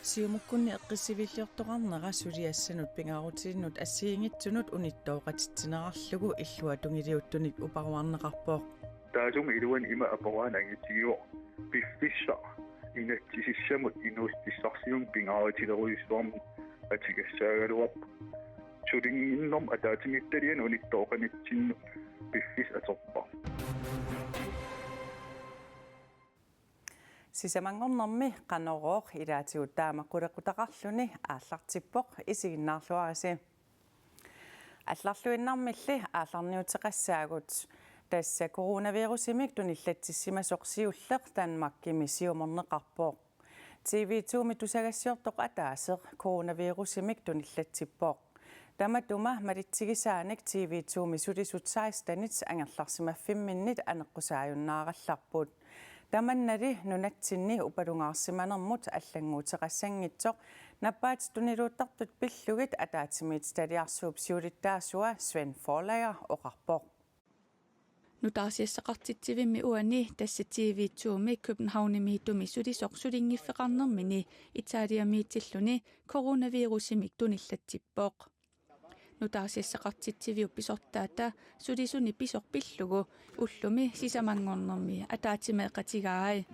Siumukkunni eqqissivillortoqarnera suliassanut pingaarutiinnut assiingitsunut unittooqatitsinерарлугу иллуа тунгилиуттуник упаруарнеқарпоо таасум илуан има апораанагитигио пиффисса инаттисиссамут инуустиссарсиум пингаарутилеруйуссуарм атигассаагалуап сулингинном атаатимитталиан униттооқанитсинну пиффис аторпа сисамангорнэрми канороор илаатигут таамаққулеқутақарлүни ааллартиппоқ исигиннаарлуараси алларлуиннармилли аалларниутеқассаагут тасса коронавирусимик туниллатсиссимасоқ сиуллеқ Данмаркими сиуморнеқарпоо TV2 тусагассиортоқ атаасеқ коронавирусимик туниллатсиппоо таматума малитсигисааник TV2 мисулисут 16-нит ангерларсимаффимминнит анеққусааюннааралларпут таманнали нунатсинни упалунгаарсиманермут аллангуутеқассангитсоқ наппаат тунилууттартут пиллугит атаатимит талиарсууп сиулиттаасуа Свен Форлайер оқарпоо нутаарсиассақартитсивимми уани тасса TV2ми Københavnimi тумисулисоқ сулингиффеқарнермини итаалиамиитсиллуни коронавирусимик туниллатсиппоқ нутаарсиассақартитсивиу писортаата сулисуни писорпиллугу уллуми сисамангорнерми атаатимеэқатигаай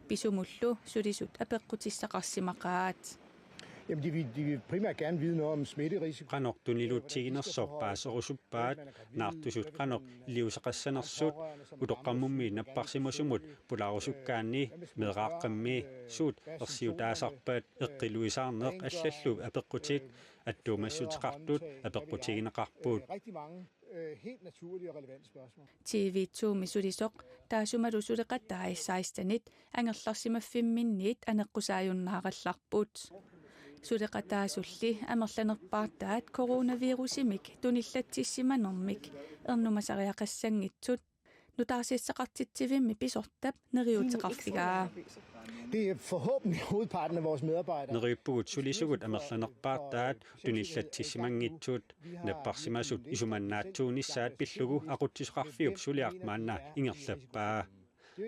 писумуллу сулисут апеққутиссақарсимақаат Jamen, de vil primært gerne vide noget om smitterisiko. Qanok tunilutsiginersoq paaserusuppaat naartusut qanok iliusaqassanersut utoqqammummi napparsimusumut pulaarusukkaanni meeqaaqqammi suut ersiutaasarpaat eqqiluisaarneq allallu apeqqutik attuumassutiqartut apeqqutigineqarpuut Helt naturlige og relevante spørgsmål. TV2 misulisoq taasumalusuleqattaai 16-nit angerlarsimaffimminnit aneqqusaajunnаарallarput suleqataasulli amerlanerpaartaat coronavirusimik tunillatsissimanermik ernumasariaqassangitsut nutaarsiassaqartitsivimmi pisortap neriuteqarligaa Det er forhåbentlig hovedparten af vores medarbejdere. Neriuppugut sulisugut amerlanerpaartaat tunillatsissimangitsut napparsimasut isumannaattuunissaat pillugu aquttisqarfiup suliartmaanna ingerlappaa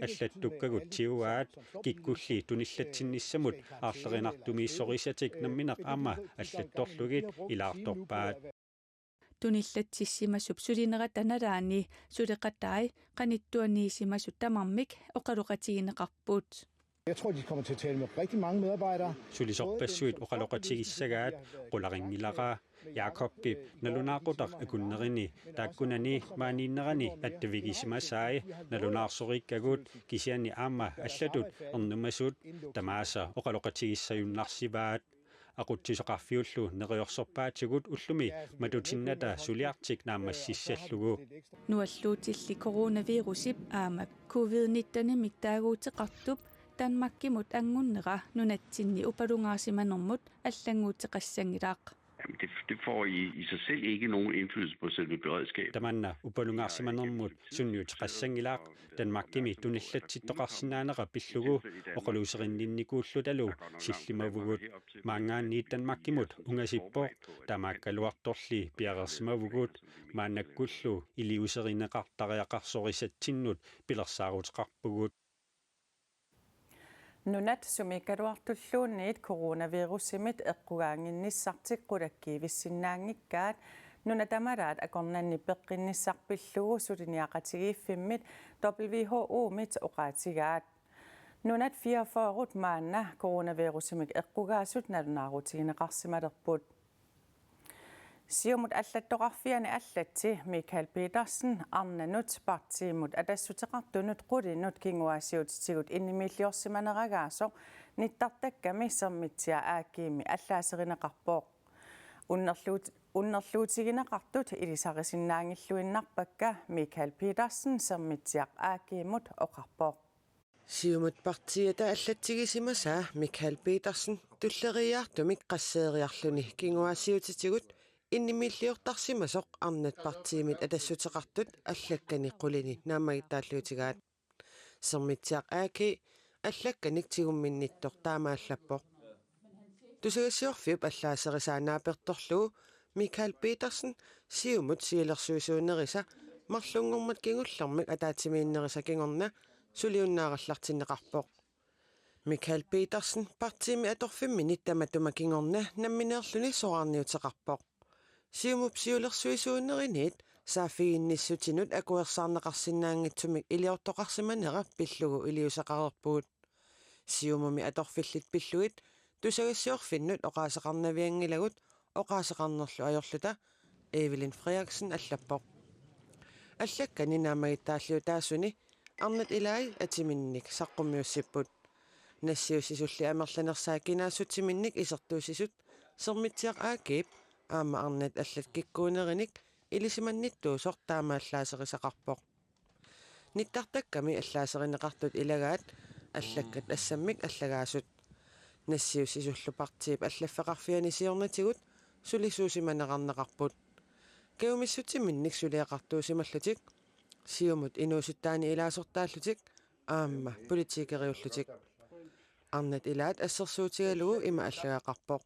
аллаттуккагут тиуаат киккулли туниллатсиннissamут аарлеринартумииссорисатик намминеқ аама аллатторлугит илаарторпаат туниллатсиссимасуп сулинерат аналаани сулеқатаи қаниттуаниисимасут тамармик оқалоқатигинеқарпут Jeg tror, de kommer til at tale med rigtig mange medarbejdere. Sulisorpassuit oqaloqatigisagaat qularingmilaqa Jakob nalunaaqutaq akunnerini taakkunani maaniinnerani attavigisimasaai nalunaarsorikkagut kisiani aama allatut ernumasut tamaasa oqaloqatigissayunnarsivaat aquttisoqarfiullu neriorsorpaatigut ullumi matutinnata suliartik naamassissallugu nualluutilli coronavirusip aama covid-19 miktaaguuteqartup Данмаркимут ангуннера нунатсинни упалунгаасиманермут аллангуутеқассангилаақ Det får i sig selv ikke nogen indflydelse på selve beredskabet. Tamanna upalungaarsimanermut sunniutiqassangilaaq Danmarkimi tunillatsittoqarsinaaneqa pillugu oqaluuserinninnikuullutalu sillimavugut maangaanni Danmarkimut ungasippoq tamaakkaluartorli piaqersimavugut maannakkullu iliuserineqartariaqarsorisattinnut pilersaaruteqarpugut нунат сумикалуартуллуунниит коронавирусимит эққугаангинниссартиққулаккиивиссиннаангиккаат нунатамалаат акорнанни пеққинниссарпиллугу сулиниақатигииффиммит WHO мит оқаатигаат нунат 44-рут маанна коронавирусимик эққугаасут налунаарутигинеқарсималерпут Siumut allattoqarfiani allatti Michael Petersen arnanut partiimut atassutеqartunut qulinut kinguaasiutitigut innimilliorsimaneragaaso nittartakkami sermitsia aakiimi allaaserinaqqarpooq unnerluutigineqartut ilisarisinnaangilluinnarpakka Michael Petersen sermitsiaq aakiimut oqarpooq Siumut partiata allattigisimasa Michael Petersen tulleriartumik qasseeriarluni kinguaasiutitigut innimilliortarsimasoq arnat partiimit atassutеqartut allakkani qulini naamagitaalluutigaat sermitsiaq aaki allakkanik tigumminnittor taamaallappoq tusagassiorfiup allaaserisaaanaapertorlugu Michael Petersen siumut siilersuisuunerisa marlungormat kingullarmik ataatimiinnerisa kingorna suliunnaarallartinneqarpoq Michael Petersen partiimi atorfimminit tamattumakingorna nammineerluni soarniuteqarpoq. Siumupsiulersuisuunneriniit saafiginnissutiinut akuersaarneqarsinnaangitsumik iliortoqarsimanera pillugu iliusaqarerpugut. Siumumi atorfillit pillugit tusagassiorfinnut oqaasaqarnaviangilagut oqaasaqarnerlu ajorluta Evelyn Frederiksen allappoq. Allakkan inaamagittaalliu taassuni arnat ilai atiminnik saqqummiussipput. Nassiusisulli amerlanersaa kinaassutiminnik isertuusisut sermitsiaq aakiip aama arnat allat kikkuunerinik ilisimannittuusoq taamaallaaseriseqarpoq. Nittartakkami allaaserинеқартут iлагаат аллаккат ассаммик аллагаасут. Нассиусисуллу партиип аллаффеқарфианисиорнатигут суlisuusimanеқарнеқарпут. Кеумиссутиминник сулиақартуусималлутик сиумут инуусуттаани илаасортааллутик аама политикериуллутик. Арнат илаат ассерсуутигалугу има аллагаақарпоқ.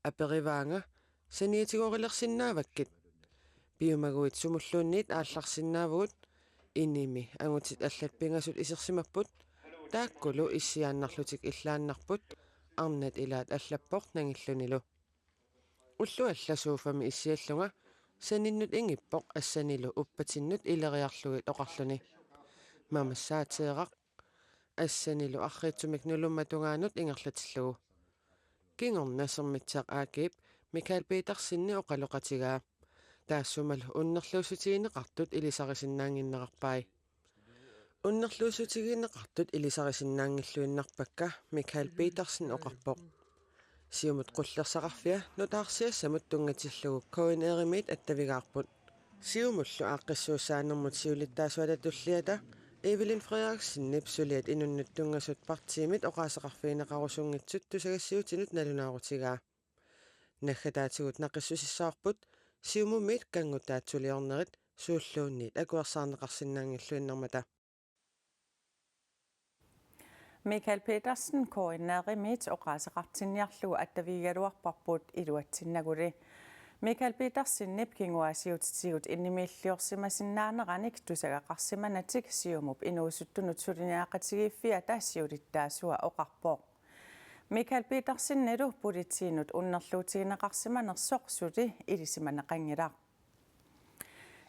Апериваанга саниатигорилерсиннааваккит. Биумагуит сумуллуунниит аалларсиннаавгут иними ангутит аллатпингасут исерсимаппут тааккулу иссиааннарлутик иллааннарпут арнат илаат аллаппоқ нангиллунилу. Уллу алласууфами иссиаллунга саниннут ингиппоқ ассанилу уппатиннут илериарлугит оқарлуни. Мамассаатеэрақ ассанилу арриитсумик нулумматунгаанут ингерлатиллугу. Кингорна сермитсаақ аакип Michael Petersenni оқалоқатигаа. Таассумал уннерлуусутигинеқартут илисарисиннаангиннеқарпай. Уннерлуусутигинеқартут илисарисиннаангиллуиннарпакка Michael Petersen оқарпоқ. Сиумут қуллерсақарфиа нутаарсиассамут тунгатиллугу коинееримит аттавигаарпут. Сиумуллу ааққиссуусаанермут сиулиттаасуалатуллиата Evelyn Frederiksen nipsuliat inunnuttungасут партиимит оқаасеқарфиинеқарусунгитсут тусагассиутинут налунаарутигаа. Наххатаатигут нақиссусиссаарпут сиумумит кангутаатсулиорнерит сууллуунниит акуарсаарнеқарсинаангиллуиннэрмата. Michael Petersen koordinaarimit oqaasaqartinniarlugu attaviigaluarparput iluatsinnaguли. Michael Petersen nipkinguasiutitigut innimiilliorsimasinnaaneranik tusagaqarsimanatik siumup inuusuttunut suliniaqatigiiffia taassiulittaasua oqarpoq. Michael Petersen neru politiinut unnerluutigineqarsimanersoq suli ilisimaneqangilaq.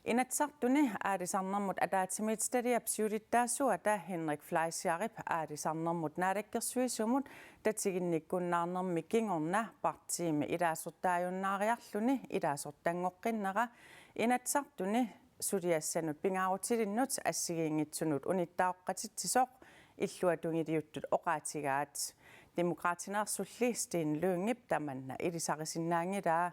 Inatsartuni aalisarnermut ataatimit stadiapsiulittaasuata Henrik Fleischerip aalisarnermut naalakkersuisumut tatiginnikkunnaarnermi kingorna partiimi ilaasortaajunnaariarluni ilaasortangoqqinnera inatsartuni suliassanut pingaarutilinnut assigiingitsunut unittaoqqatittisoq illuatungiliuttut oqaatigaat demokraatineersulli Sten Lyngip tamanna ilisarisinnaangilaa.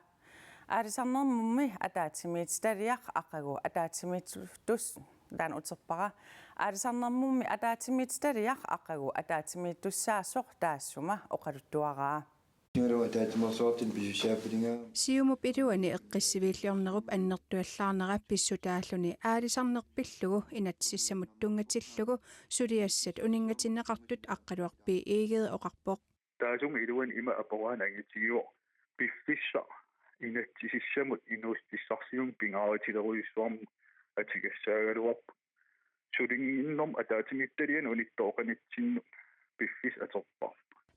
Aalisarnermummi ataatimit stadiaq aqagu ataatimit tus dan utserpara aalisarnermummi ataatimit stadiaq aqagu ataatimit tussaasoq taassuma oqaluttuaraa. Siumup iluani eqqissivillornerup annertuallaarnera pissutaalluni aalisarnerpillugu inatsissamut tungatillugu suliassat uningatinneqartut aqqaluarpi iigede oqarpoq. Taasum iluan ima aporaanangitigiu piffissa inatsisissamut inuustissarsium pingaarutileruissuarmu atigassaaгаluarp sulingiinnorm ataatimittalian unittooqanitsinnu piffis aterpar.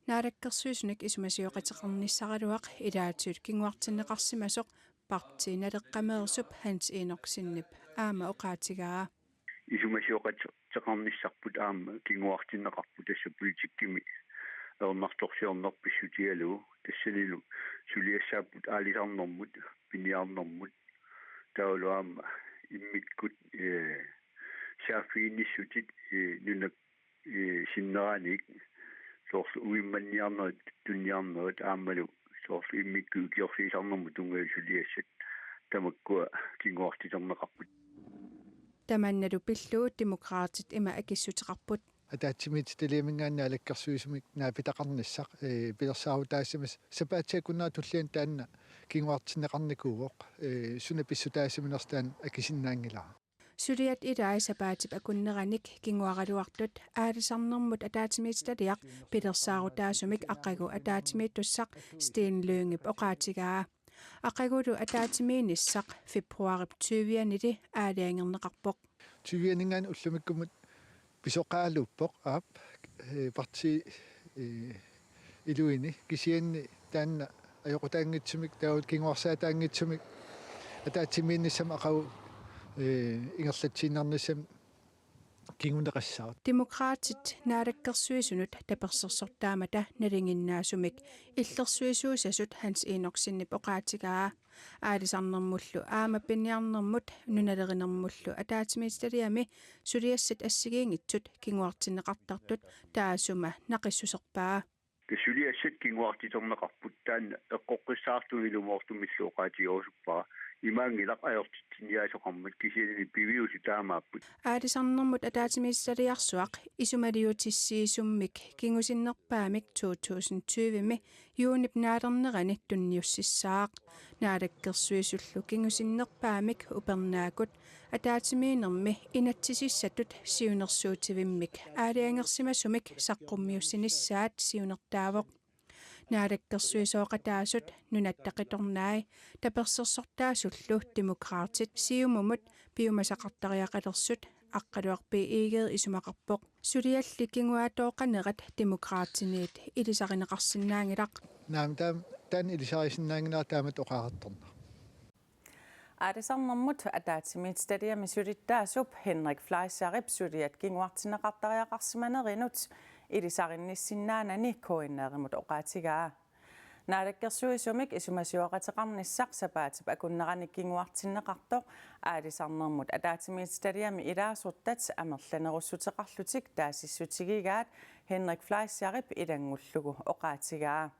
Naalakkersuisunik isumasiuqatiqarnissaraluaq ilaatsuut kinguartinneqarsimasoq partiinaleqqameersup hans iinorsinnip aama oqaatigaa. Isumasiuqatiqarnissarput aama kinguartinneqarput tassa politikkimi ernertorsiornerpissutialugu tassanilu suliassaaput aalisarnermut piniarnermut tauluaama immikkut saafiinnissutit nunak sinneranik soorlu uimmanniarnerit tunniarnerit aammalu soorlu immikku kiorsiisarnermut tungasuliassat tamakkua kinguartiterneqarput Tamannalu pilluut demokraatit ima akissuteqarput атаатсимит талиамингаанна алаккерсуисумик наапитақарниссақ пилерсаарутаассимас сапаатсиаккуннаа туллиан таанна кингуартиннеқарникууоқ суна писсутаассиминерстаан акисиннаангилаа Suliat ilai sapaatip akunneраник кингуаралуартут аалисарнэрмут атаатимииталиақ пилерсаарутаасумик аққагу атаатимииттуссақ Sten Lyngip оqaatigaa аққагулу атаатимииниссақ фебруарип 20-нили аалиангернеқарпоқ 20-нингаан уллумиккумут писоқаалууппоқ аап parti iluini kisianni taanna ajoqutaangitsumik taut kinguarsaataangitsumik ataatimiinnissam aqau ingerlatsiinarnissam kinguneqassaut Demokraatit naadakkersuisunut tapersersortaamata nalinginnaasumik illersuisuusasut hans iinorsinnip oqaatigaa aalisarnermullu aamapiniarnermut nunalerinermullu ataatimiitaliami suliassat assigiingitsut kinguartinneqartartut taasuma naqissuserpaa Kisuliassat kinguartitorneqarput taanna eqqoqqissaartumilumoortumilluoqaatigorusuppaa imaangilaq ajortitiniaasoqarmat kisianini piviusi taamaapput aalisarnermut ataatimiitaliarsuaq isumaliutissiisummik kingusinnerpaamik 2020mi juunip naalernerani tunniussissaaq naadakkersuisullu kingusinnerpaamik upernaakut ataatimiinermi inatsisissatut siunersuutivimmik aaliangersimasumik saqqummiussinissaat siunertaavoq naadakkersuisooqataasut nunattaqitornaai tapersersortaasullu demokraatit siumumut piumasaqartariaqalersut aqqaluarpi iigeed isumaqarpoq sulialli kinguaatooqanerat demokraatiniit ilisarineqarsinnaangilaq naam tan ilisarisinnaanginaa taamat oqaartorna Aalisarnermut ataatimiitstaliami sulittaasup Henrik Fleischerip suliat kinguartinneqartariaqarsimanerinut ilisarinissinnaanani koinneerimut oqaatigaa naadakkersuisumik isumasiuaqateqarnissaq sapaatip akunnerani kinguartinneqartoq aalisarnermut ataatimiitstaliami ilaasurtat amerlanerussuteqarlutik taasissutigigaat Henrik Fleischerip ilangullugu oqaatigaa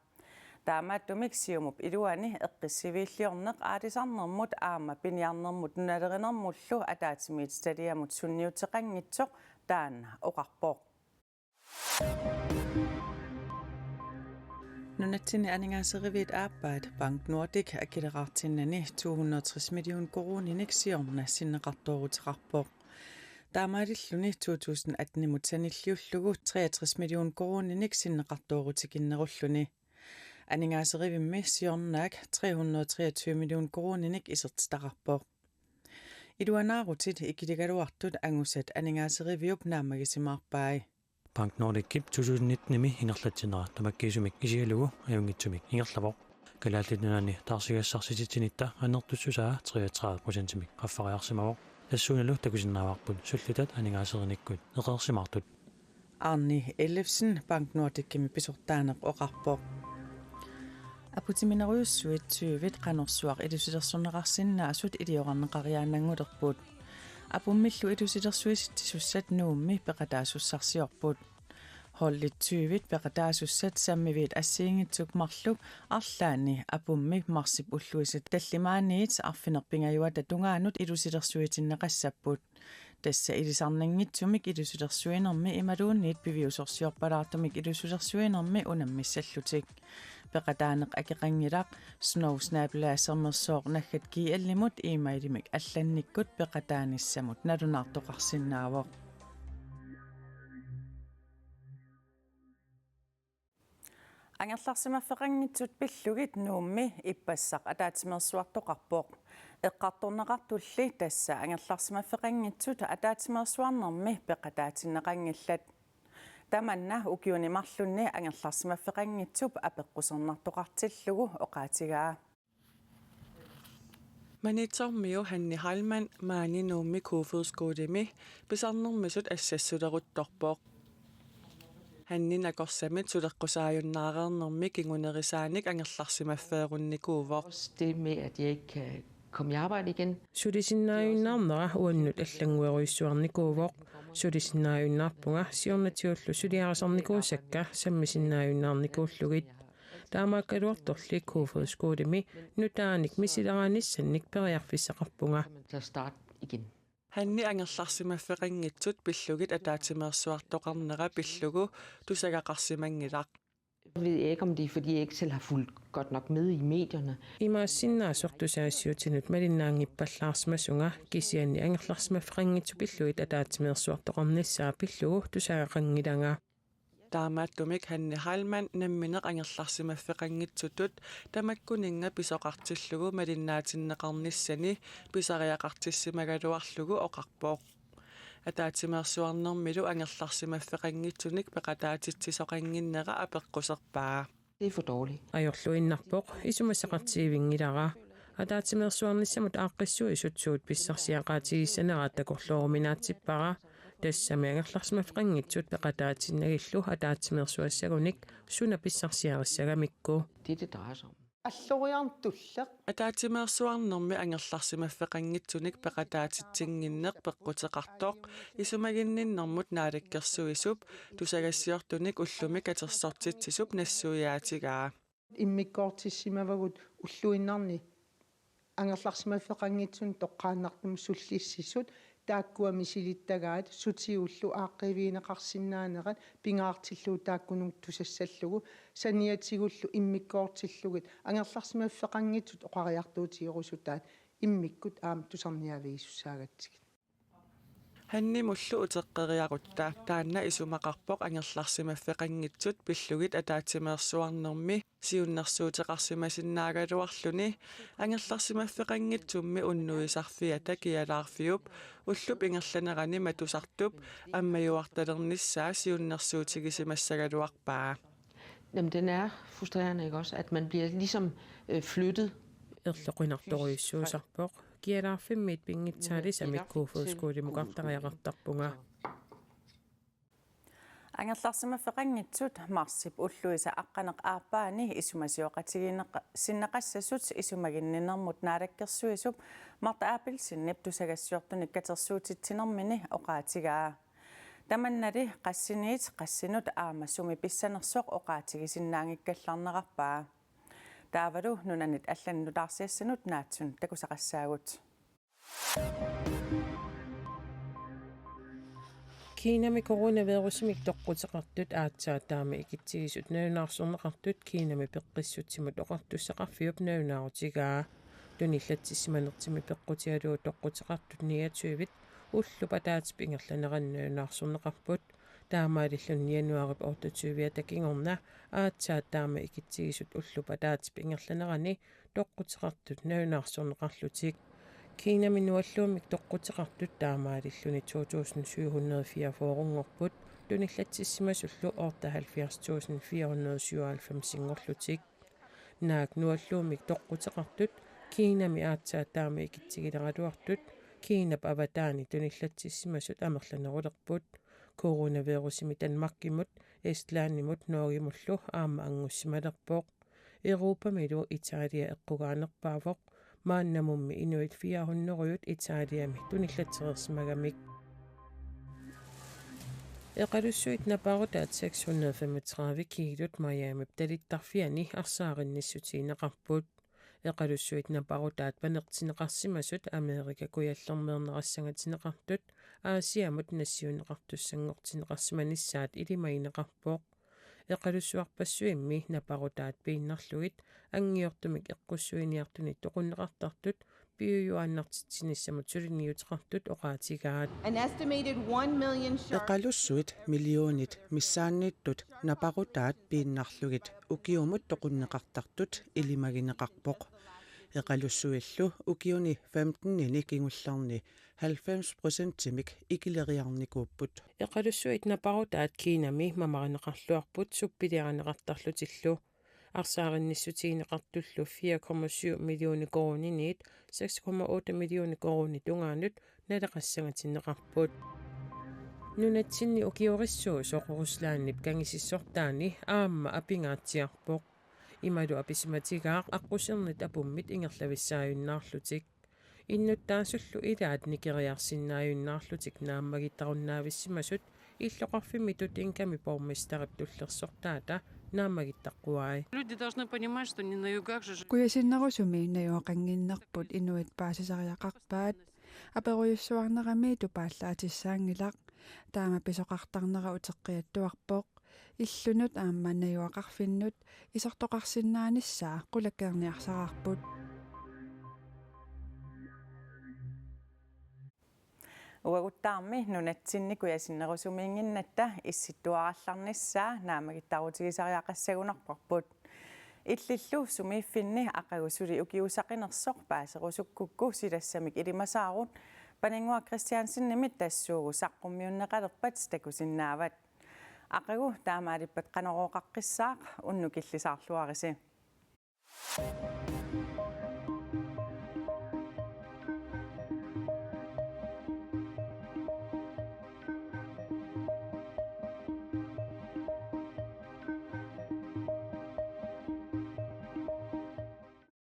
taamaattumik siumup iluani eqqissiviilliorneq aalisarnermut aama piniarnermut nunalerinermullu ataatimiitstaliamut sunniuteqanngitsoq taanna oqarpoq Nunatsini aningaaseriviit aappaat Bank Nordic akileraartinnani 260 million koruninik siorna sinneqartooruteqarpoq. Taamaalilluni 2018 sanilliullugu 63 million koruninik sinneqartoorutekinnerulluni. Aningaaseriviimmi siornaak 323 million koruninik isertitaqarpoq. Iluanaarutit ikiligaluartut angusat aningaaseriviup naamagisimaarpaai. Bank Nordic 2019 ingerlatsinera tamakkiisumik isigalugu ajungitsumik ingerlavoq kalaallinunani taarsigassarsitit anertussusaa 33%-mik qaffariarsimavoq тассууналу такусиннааварпут суллутат анигаасерниккут неқерсимартут Arni Ellefsen Bank Nordic-kimi pisortaaneq oqarpoq aputimineriussuit 20 qanorsuaq ilusilersorneqarsinnaasut ilioqarneqariaanangulerput apummillu ilusilersuisittissussat nuummi peqataasussarsiorput hollit 20 peqataasussat sammiviit assiingitsuk marluk arlaani apummik marsip ulluisat tallimaaniit arfinerpingajuata tungaanut ilusilersuitinneqassapput tassa ilisarnanngitsumik ilusilersuinermi imaluunniit piviusorsiorpalaartumik ilusilersuinermi unammissallutik peqataaneq akeqangilaq snowsnaaplaasermersooq naggat kiiallimut iimailimik allannikkut peqataanissamut nalunaartoqarsinnaavoq Angerlarsimaffeqanngitsut pillugit nuummi ippassaq ataatimersuartoqarpoq eqqartorneqartulli tassa angerlarsimaffeqanngitsut ataatimersuarnermi peqataatinneqanngillat tamanna ukiunimarlunni angerlarsimaffeqanngitsup apeqqusernartoqartillugu oqaatigaa Manitsormiu Hanni Heilmann maani nuummi kuufuuskuulimi pisarnermisut assassuleruttorpoq Hanni nakorsamit suleqqusaajunnaareernermi kingunerisaanik angerlarsimaffeerunnikuuvoq. Det med, at jeg ikke kan komme i arbejde igen. Sulisinnaajunnaarnera uannut allangueruissuarnikuuvoq sulisinnaajunnaarpunga siornatiullu suliarasarnikuusakka sammisinnaajunnaarnikuullugit taamaakkaluartorli kuufuuskuulimi nutaanik misileraanисsanник periarfissaqarpunga Til at starte igen. Hanni angerlarsimaffeqanngitsut pillugit ataatimersuartoqarnera pillugu tusagaqarsimangilaq. Jeg ved ikke, om det er, fordi jeg ikke selv har fulgt godt nok med i medierne. Imaassinnaasortusaassiutinut malinnaangippallaarsmasunga kisianni angerlarsimaffeqanngitsupillugit ataatimersuartoqarnissaa pillugu tusagaqangilanga Taamaattumik Hanni Heilmann nammineq angerlarsimaffeqanngitsutut tamakkuninga атаатимерсуарнэрмилу ангерларсимаффеқангитсуник пеқатаатитсисоқангиннера апеққусерпаа. Det er for dårligt. Ajorluinnarpoq isumasaqartiivingilara атаатимерсуарниссамут ааққиссуисутсуут писсарсиақаатигиссанера такорлуоруminaatippara тассами ангерларсимаффеқангитсут пеқатаатиннагиллу атаатимерсуассагуник суна писсарсиариссагамикку. Det drejer sig om. аллуриартуллеқ атаатимерсуарнэрми ангерларсимаффеқангитсуник пеқатаатитсингиннеқ пеққутеқартоқ исумагинниннэрмут наалаккерсуисуп тусагассиортуник уллумик атерсортитсисуп нассуяатигаа иммиккоортиссимавагут уллуиннарни ангерларсимаффеқангитсун тоққааннартум суллиссисут тааккуами силиттагаат сутиуллу ааққивиинеқарсинаанерат пингаартиллуу тааккунук тусассаллугу саниатигуллу иммиккоортиллугит ангерларсимаффеқангитсут оқариартуутигерусутаат иммиккут аама тусарниавииссаагатсигит ханнимуллу утеққериарутта таанна исумақарпоқ ангерларсимаффеқангитсут пиллугит атаатимерсуарнэрми сиуннэрсуутеқарсимасиннаагалуарлүни ангерларсимаффеқангитсумми уннуисарфиата киалаарфиуп уллуп ингерланерани матусартуп аммаюарталерниссаа сиуннэрсуутигисимассагалуарпаа. Jamen, den er frustrerende, ikke også? At man bliver ligesom flyttet. Erloqinartoruissuusarpoq kialaarfimmiit pingitsaali samikkuufuuskuulimukартариақартарпунга ангерларсимаффеқангитсут марсип уллуиса аққанеқ ааппаани исумасиоқатигинеқ синнеқассасут исумагиннинермут наалаккерсуисуп марта аапилсиннип тусагассуортуник катерсуутитсинермини оқаатигаа таманнали qassiniit qassinut aama sumi pissanersoq oqaatigisinnaangikkallarnerarpaa taavalu nunanit allannutaarsiassanut naatsun takusaqassaagut Kiinami coronavirusmik toqqutеqartut aatsaataama ikittigisut naunаарsorneqartut Kiinami peqqissutsimut oqartussaqarfiup naunaarutigaa tunillattissimanertimi peqqutialuu toqqutеqartut niatuivit уллупатаатип ингерланераннуунаарсорнеқарпут таамаалиллун януарip 28 такингорна аатсаат таама икитсигисут уллупатаатип ингерланерани тоққутеқартут наунаарсорнеқарлутик Kiinami nualluumik toqqutеқартут таамаалиллуни 2704 фоорунгорпут туниллатсиссимасуллу орта 70497 сингорлутик наак нуаллуумик тоqqутеқартут Kiinami аатсаат таама икитсигилералуартут Kiinap avataani tunillattissimasut amerlanerulерпут коронавирусими Данмаркимут Эстлааннимут ноогимуллу аама ангуссималерпоқ Европамилу Италия эққугаанерпаавоқ мааннамумми инуит 400-рют Италиами туниллатсерерсимагамик эқалуссуит напарутаат 635 килот Майамип талиттарфиани арсааринниссутиинеқарпут эқалуссуит напарутаат панертинеқарсимасут Америка куяллермеернерассангатинеқартут Аасиамут нассиунеқартуссангортинеқарсиманиссаат илимаинеқарпоқ эқалуссуарпассуимми напарутаат пииннарлугит ангиортумик эққуссуиниартуни тоқуннеқартартут пиуюааннартитсиниссамут сулиниутеқартут оqaатигаат эқалуссуит миллионит миссаанниттут напарутаат пииннарлугит укиумут тоқуннеқартартут илимагинеқарпоқ эқалуссуиллу укиуни 15-нини кингулларни 90%-тимик икилериарникууппут эқалуссуит напарутаат Kiinami мамаринеқарлуарпут суппилиаранеқартарлутиллу арсааринниссутиинеқартуллу 4,7 миллиони коронинит 6,8 миллиони корони тунгаанут налеқассангатиннеқарпут нунатсинни укиориссуу соқоруслааннип кангисиссортаани аама апингаатсиарпоқ ималу аписиматигаа аққусернит апуммит ингерлависсааюннаарлутик иннуттаасуллу илаат никериарсиннааюннаарлутик нааммагиттаруннаависсимасут иллоқарфимитут инками пормистарип туллерсортаата нааммагиттаққуаи Люди должны понимать, что не на югах же Куясиннерусуми наюоқангиннерпут инуит паасисариақарпаат аперуйуссуарнерами тупааллаатиссаангилақ таама писоқартарнера утеққиаттуарпоқ иллунут аама наюоқарфиннут исортоқарсиннааниссаа қулаккерниарсараарпут уагуттаарми нунатсинни куясиннерусумиингиннатта исситтуаралларнissaа наамагиттарутигисариақассагунарпарпут иллиллу сумииффинни ақагусули укиусақинерсоқ паасерусуккукку силассамик илимасаарут Paningua Christiansen nimit tassuugu saqqummiunneqalerpat takusinnaavat. Aqagu taamaarippat qanorooqaqqissaaq unnukillisaarluarisi.